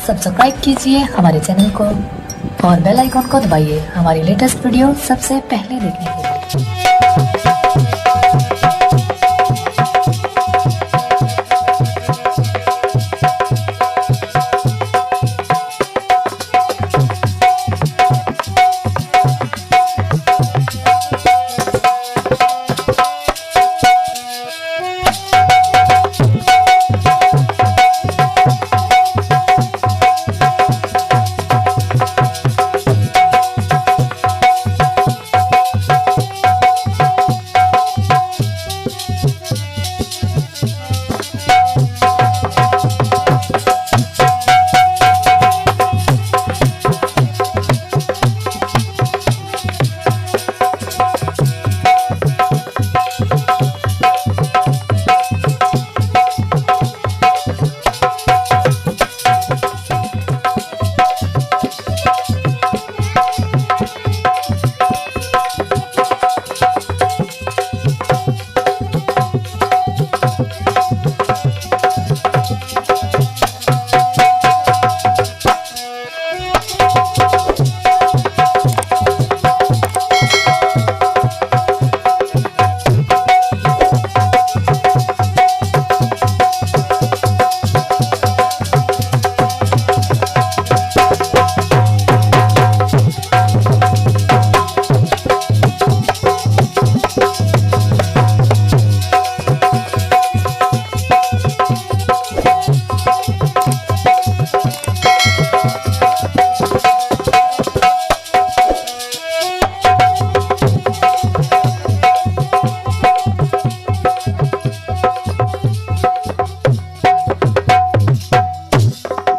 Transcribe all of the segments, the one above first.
Subscribe कीजिए हमारे channel को और बेल आइकॉन को दबाइए हमारी लेटेस्ट वीडियो सबसे पहले देखने के लिए।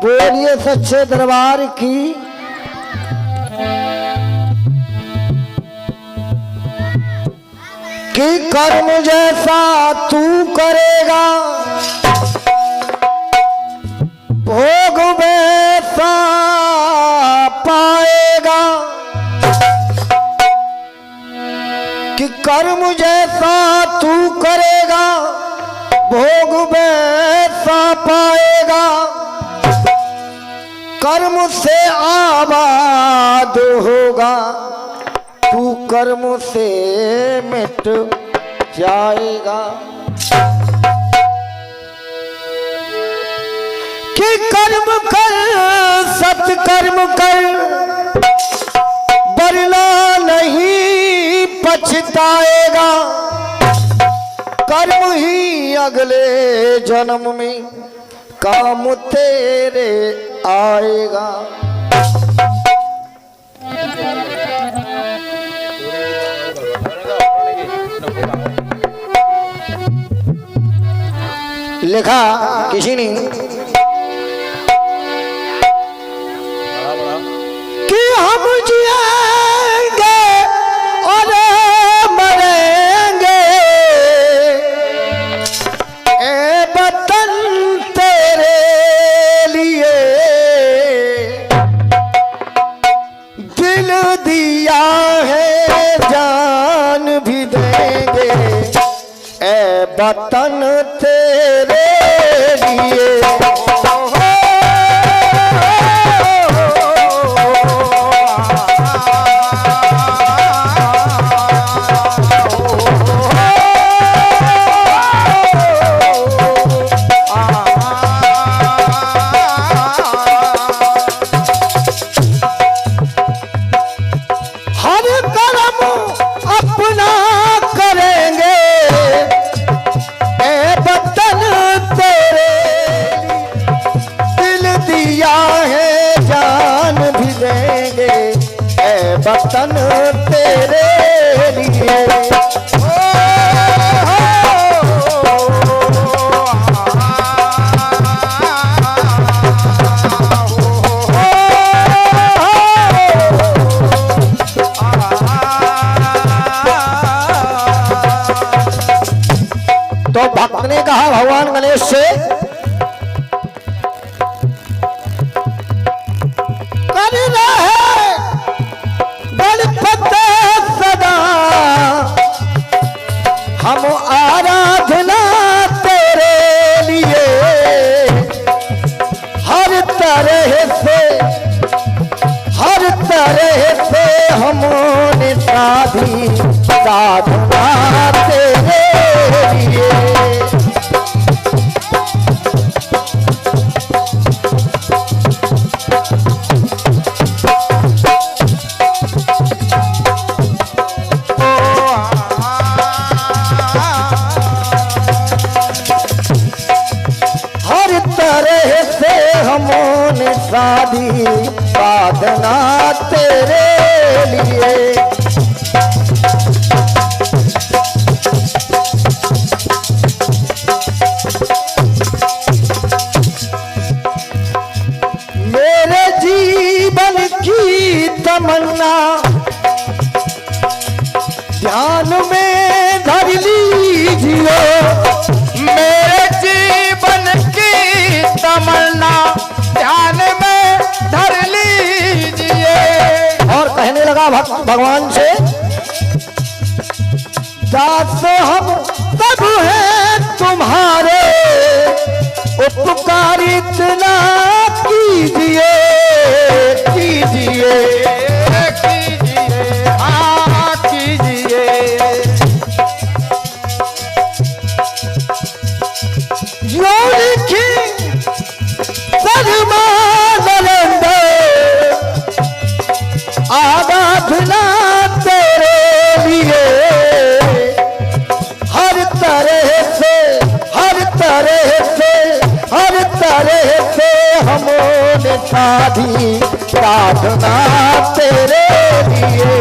बोलिए सच्चे दरबार की। कि कर्म जैसा तू करेगा भोग वैसा पाएगा। कि कर्म जैसा तू करेगा भोग वैसा पाएगा। कर्म से आबाद होगा तू कर्म से मिट जाएगा। कि कर्म कर सत्कर्म कर वरना नहीं पछताएगा। कर्म ही अगले जन्म में काम तेरे आएगा। लिखा किसी ने कि हम जिएंगे और मरेंगे ए वतन तेरे लिए। दिल दिया है जान भी देंगे ए वतन तेरे लिए। वतन तेरे लिए। तो भक्त ने कहा भगवान गणेश से कर रहे गणपत सदा तरह से हमने साधी साधना तेरे लिए। हर तरह से हमने साधी साधना तेरे लिए। मेरे जीवन की तमन्ना ध्यान में धर लीजिए। मेरे जीवन की तमन्ना ध्यान में धर लीजिए। और कहने लगा भगवान से, दास हम सब हैं तुम्हारे, उपकार इतना कीजिए कीजिए कीजिए, हाँ कीजिए। जो लिखी सदमा नरेंद्र आराधना तेरे लिए। हर तरह से हमने साधी साधना तेरे लिए।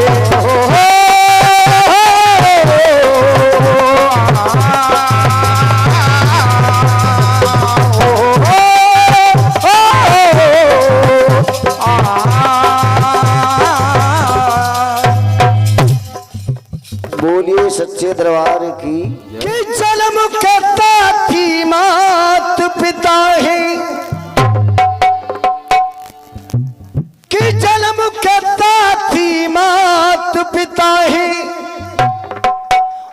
बोलिए सच्चे दरबार की। कि जन्म कहता थी मात पिता है, कि जन्म कहता थी मात पिता है,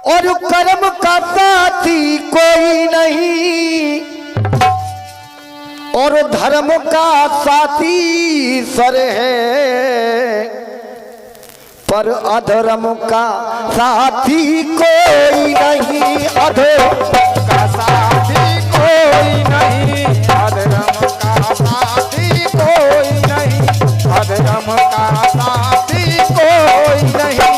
और कर्म का साथी कोई नहीं, और धर्म का साथी सर है, पर अधर्म का साथी कोई नहीं। अधर्म का साथी कोई नहीं, अधर्म का साथी कोई नहीं, अधर्म का साथी कोई नहीं।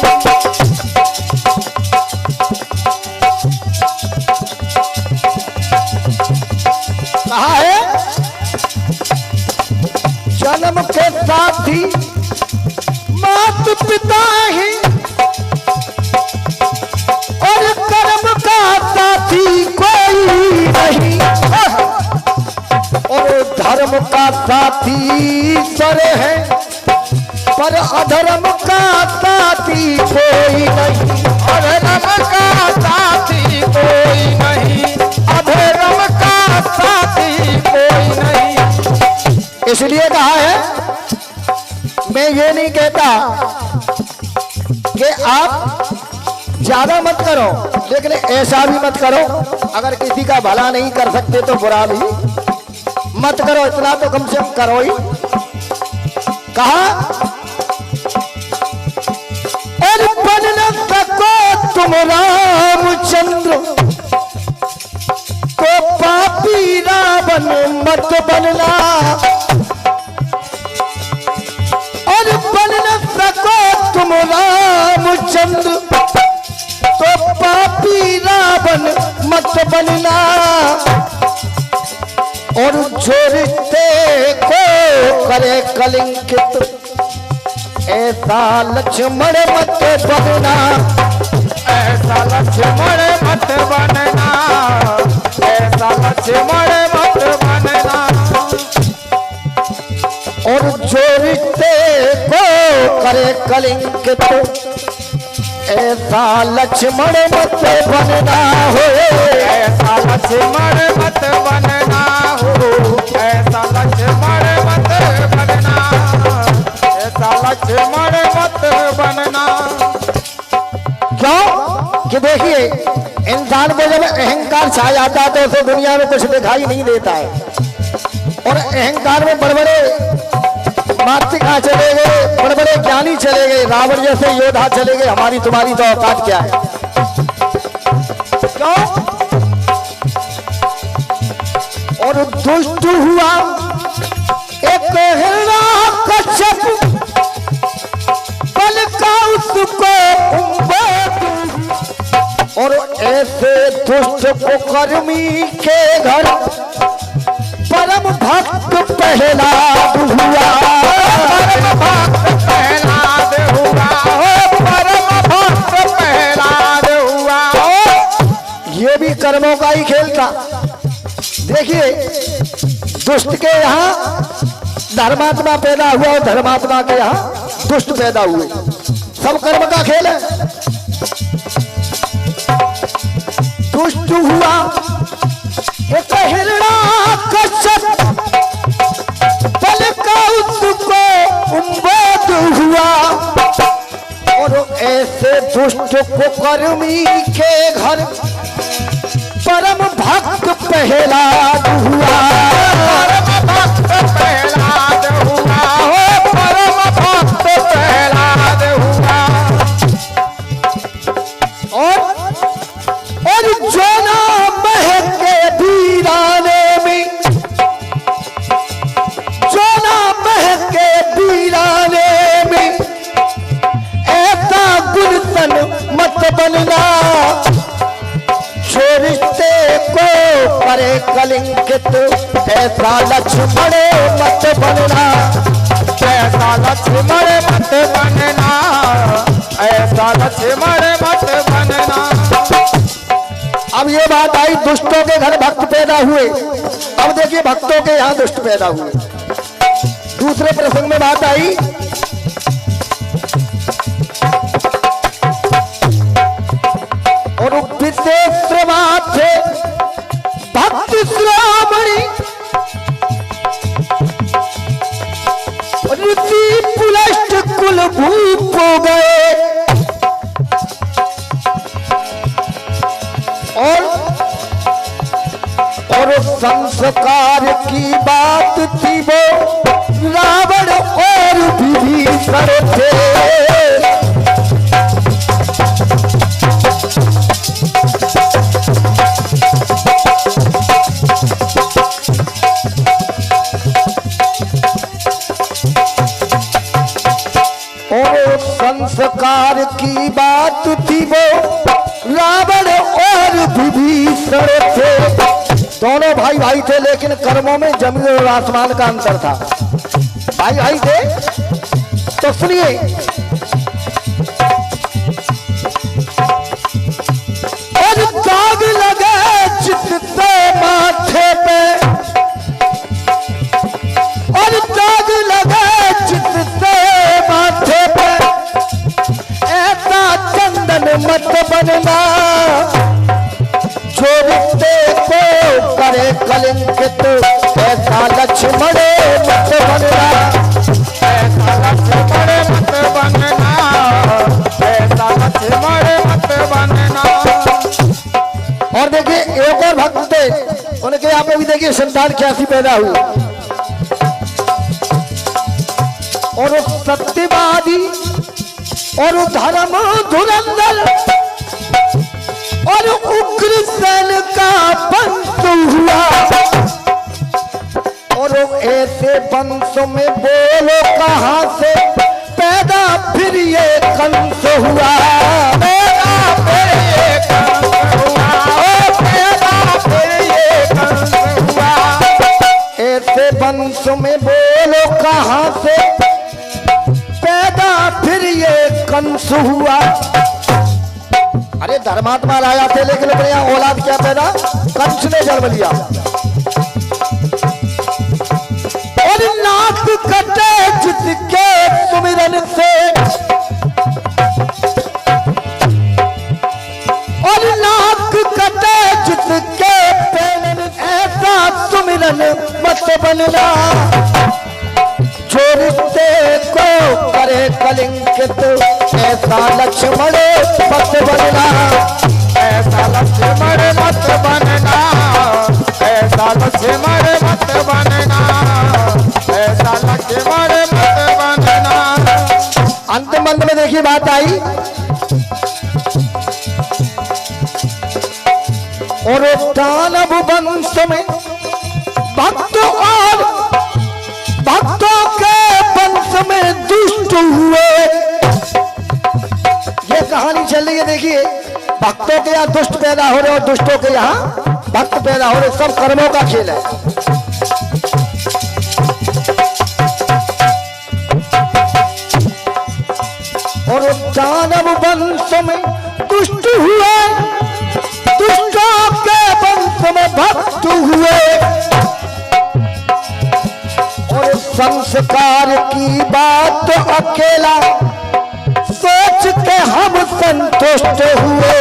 कहा है जन्म के साथी मात पिता है, और कर्म का साथी कोई नहीं, और धर्म का साथी सर है, पर अधर्म का साथी कोई नहीं। अधर्म का साथी कोई नहीं, अधर्म का साथी कोई नहीं। इसलिए कहा है, मैं ये नहीं कहता कि आप ज्यादा मत करो, लेकिन ऐसा भी मत करो, अगर किसी का भला नहीं कर सकते तो बुरा भी मत करो, इतना तो कम से कम करो ही। कहा और बन न सको तुम रामचंद्र, तो पापी रावण मत बनना। और बन न सको तुम रामचंद्र, तो पापी रावण मत बनना। और जो रिश्ते को करे कलंकित, ऐसा लक्ष्मण मत बनना। ऐसा लक्ष्मण मत बनना, ऐसा लक्ष्मण मत बनना। और जो रिश्ते को करे कलंकित, ऐसा लक्ष्मण मत बनना हो। ऐसा लक्ष्मण मत बनना हो, ऐसा लक्ष्मण मत बनना, ऐसा लक्ष्मण मत बनना। क्यों कि देखिए, इंसान को जब अहंकार छा जाता है तो उसे दुनिया में कुछ दिखाई नहीं देता है। और अहंकार में बड़े बड़े मातृका चले गए, बड़े बड़े ज्ञानी चले गए, रावण जैसे योद्धा चले गए। हमारी तुम्हारी तो औकात क्या है? क्यों? और दुष्ट हुआ एक हिरण्यकश्यप, बल का उसको और ऐसे दुष्ट कुकर्मी के घर परम भक्त प्रहलाद हुआ। परम भक्त प्रहलाद हुआ, परम भक्त प्रहलाद हुआ। ये भी कर्मों का ही खेल था। देखिए दुष्ट के यहाँ धर्मात्मा पैदा हुआ और धर्मात्मा के यहाँ दुष्ट पैदा हुए। सब कर्म का खेल है। दुष्ट हुआ एक हिरण्यकश्यप, बल का उसको उम्मत हुआ और ऐसे दुष्ट कुकर्मी के घर परम भक्त प्रहलाद हुआ। परम भक्त प्रहलाद हुआ, परम भक्त प्रहलाद हुआ। और जो ना महके वीराने में, जो ना महके वीराने में, ऐसा गुलशन मत बनना जो रिश्ते को करे कलंकित, ऐसा लक्ष्मण मत बनना, ऐसा लक्ष्मण मत बनना, ऐसा लक्ष्मण मत बनना। अब ये बात आई दुष्टों के घर भक्त पैदा हुए। अब देखिए भक्तों के यहाँ दुष्ट पैदा हुए। दूसरे प्रसंग में बात आई और विशेष बात थे भक्त श्रावणी ऋषि पुलस्त कुल भूप हो गए और संस्कार की बात थी वो रावण और विभीषण थे। और संस्कार की बात थी वो रावण और विभीषण थे। दोनों भाई भाई थे लेकिन कर्मों में जमीन और आसमान का अंतर था। भाई भाई थे तो सुनिए, और दाग लगे जिससे माथे पे, और दाग लगे जिससे माथे पे, ऐसा चंदन मत बनना जो रिश्ते को करे कलंकित, ऐसा लक्ष्मण मत बनना, ऐसा लक्ष्मण मत बनना, ऐसा लक्ष्मण मत बनना। और देखिए एक और भक्त थे, उनके यहाँ पे भी देखिए संतान 81 पैदा हुई। और सत्यवादी और धर्म धुरंधर और उग्रसेन का वंश हुआ। और ऐसे वंश में बोलो कहां से पैदा फिर ये कंस हुआ। पैदा फिर ये कंस हुआ, पैदा फिर ये कंस हुआ। ऐसे वंश में बोलो कहां से पैदा फिर ये कंस हुआ। अरे धर्मात्मा राजा थे लेकिन अपने यहाँ औलाद क्या पैदा, कंस ने जन्म लिया। और नाक कटे जिसके सुमिरन से, और नाक कटे जिसके पेलन, ऐसा सुमिरन मत बनना जो रिश्ते को करे कलंकित, ऐसा लक्ष्मण मत बनना, ऐसा लक्ष्मण मत बनना, ऐसा लक्ष्मण मत बनना। देखिए बात आई। और दानव वंश में भक्त और भक्तों के वंश में दुष्ट हुए। ये कहानी चल रही है, देखिए भक्तों के यहाँ दुष्ट पैदा हो रहे और दुष्टों के यहाँ भक्त पैदा हो रहे, सब कर्मों का खेल है। और दानव वंश में दुष्ट हुए, दुष्टों के वंश में भक्त हुए। और संस्कार की बात अकेला सोच के हम संतुष्ट हुए।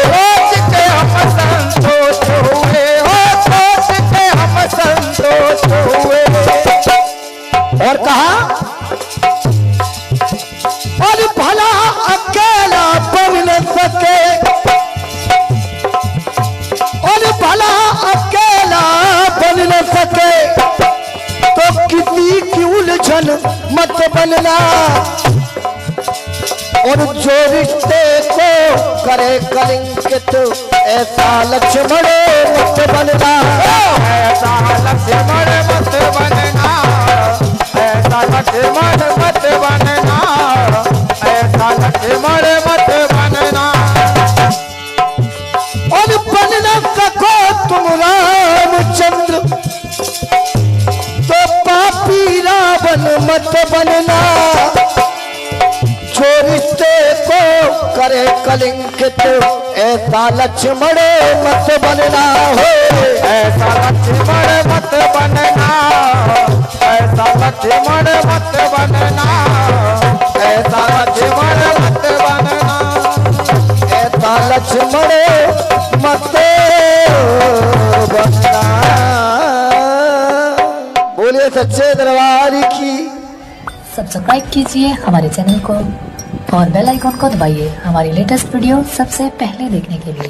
सोच के हम संतोष हुए हो, सोच के हम संतोष हुए। और कहा और भला अकेला बन न सके, और भला अकेला बन न सके तो किसी की उलझन मत बनना। और जो रिश्ते को करे कलंकित ऐसा लक्ष्मण मत बनना। ऐसा लक्ष्मण मत बनना, ऐसा लक्ष्मण मत बनना, ऐसा लक्ष्मण मत बनना। और बन न सको तुम रामचंद्र तो पापी रावण मत बनना। जो रिश्ते को करे कलंकित ऐसा लक्ष्मण मत बनना हो। ऐसा लक्ष्मण मत बनना, ऐसा लक्ष्मण मत बनना, ऐसा लक्ष्मण मत बनना, ऐसा लक्ष्मण मत बनना। बोलिए सच्चे दरबार की। सब्सक्राइब कीजिए हमारे चैनल को और बेल आइकॉन को दबाइए हमारी लेटेस्ट वीडियो सबसे पहले देखने के लिए।